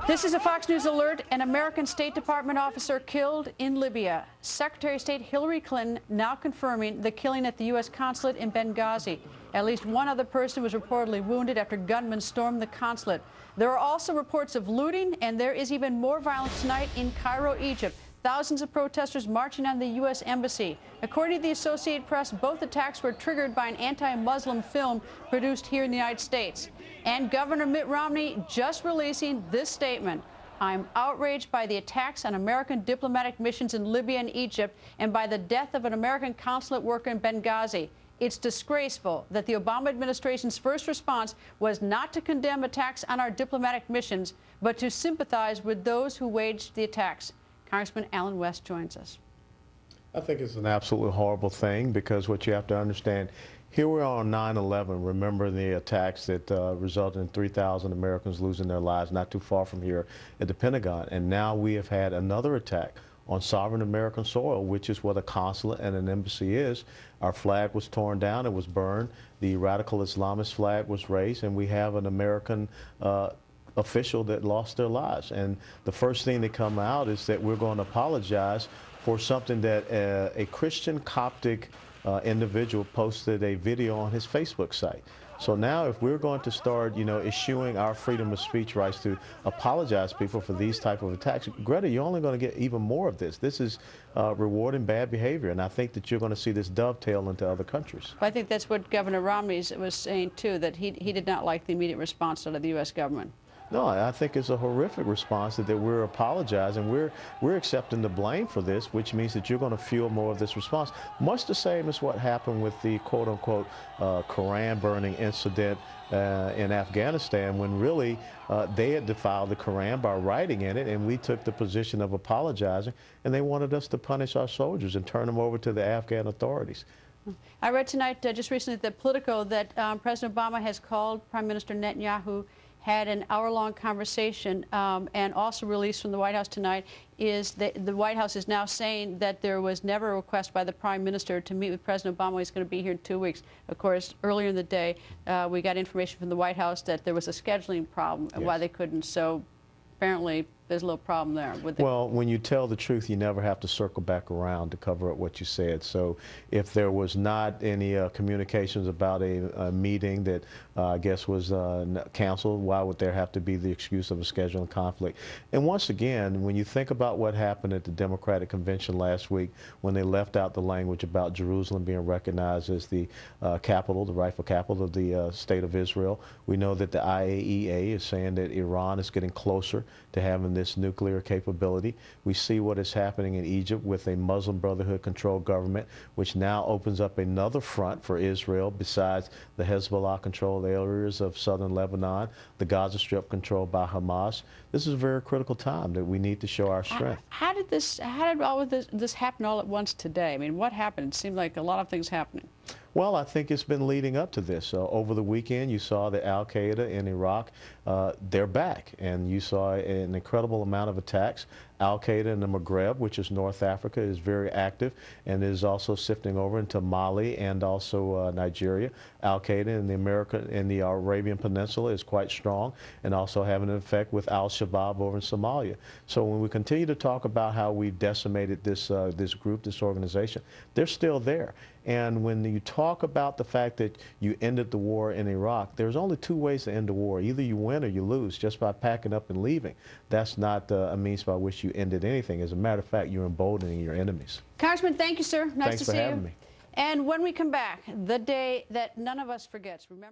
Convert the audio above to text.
This is a Fox News alert. An American State Department officer killed in Libya. Secretary of State Hillary Clinton now confirming the killing at the U.S. consulate in Benghazi. At least one other person was reportedly wounded after gunmen stormed the consulate. There are also reports of looting, and there is even more violence tonight in Cairo, Egypt. Thousands of protesters marching on the U.S. Embassy. According to the Associated Press, both attacks were triggered by an anti-Muslim film produced here in the United States. And Governor Mitt Romney just releasing this statement: "I'm outraged by the attacks on American diplomatic missions in Libya and Egypt and by the death of an American consulate worker in Benghazi. It's disgraceful that the Obama administration's first response was not to condemn attacks on our diplomatic missions, but to sympathize with those who waged the attacks." Congressman Allen West joins us. I think it's an absolutely horrible thing, because what you have to understand, here we are on 9/11. Remember the attacks that resulted in 3,000 Americans losing their lives not too far from here at the Pentagon. And now we have had another attack on sovereign American soil, which is what a consulate and an embassy is. Our flag was torn down, it was burned. The radical Islamist flag was raised, and we have an American official that lost their lives. And the first thing that come out is that we're going to apologize for something that a Christian Coptic individual posted a video on his Facebook site. So now if we're going to start, issuing our freedom of speech rights to apologize people for these type of attacks, Greta, you're only going to get even more of this. This is rewarding bad behavior, and I think that you're going to see this dovetail into other countries. I think that's what Governor Romney was saying, too, that he did not like the immediate response out of the U.S. government. No, I think it's a horrific response that we're apologizing. We're accepting the blame for this, which means that you're going to fuel more of this response. Much the same as what happened with the quote-unquote Quran burning incident in Afghanistan, when really they had defiled the Quran by writing in it, and we took the position of apologizing, and they wanted us to punish our soldiers and turn them over to the Afghan authorities. I read tonight, just recently, at the Politico, that President Obama has called Prime Minister Netanyahu, had an hour-long conversation, and also released from the White House tonight is that the White House is now saying that there was never a request by the Prime Minister to meet with President Obama. He's going to be here in 2 weeks. Of course, earlier in the day, we got information from the White House that there was a scheduling problem and why they couldn't. So apparently there's a little problem there. Well, when you tell the truth, you never have to circle back around to cover up what you said. So if there was not any communications about a meeting that I guess was canceled, why would there have to be the excuse of a scheduling conflict? And once again, when you think about what happened at the Democratic Convention last week, when they left out the language about Jerusalem being recognized as the capital, the rightful capital of the state of Israel, we know that the IAEA is saying that Iran is getting closer to having this nuclear capability. We see what is happening in Egypt with a Muslim Brotherhood-controlled government, which now opens up another front for Israel besides the Hezbollah-controlled areas of southern Lebanon, the Gaza Strip controlled by Hamas. This is a very critical time that we need to show our strength. How did all of this happen all at once today? I mean, what happened? It seemed like a lot of things happening. Well, I think it's been leading up to this. Over the weekend, you saw that Al-Qaeda in Iraq, they're back, and you saw an incredible amount of attacks. Al-Qaeda in the Maghreb, which is North Africa, is very active and is also sifting over into Mali and also Nigeria. Al-Qaeda in the Arabian Peninsula is quite strong and also having an effect with Al-Shabaab over in Somalia. So when we continue to talk about how we've decimated this group, this organization, they're still there. And when you talk about the fact that you ended the war in Iraq, there's only two ways to end the war. Either you win or you lose, just by packing up and leaving. That's not a means by which you ended anything. As a matter of fact, you're emboldening your enemies. Congressman, thank you, sir. Nice Thanks to see you. for having me. And when we come back, the day that none of us forgets, remember.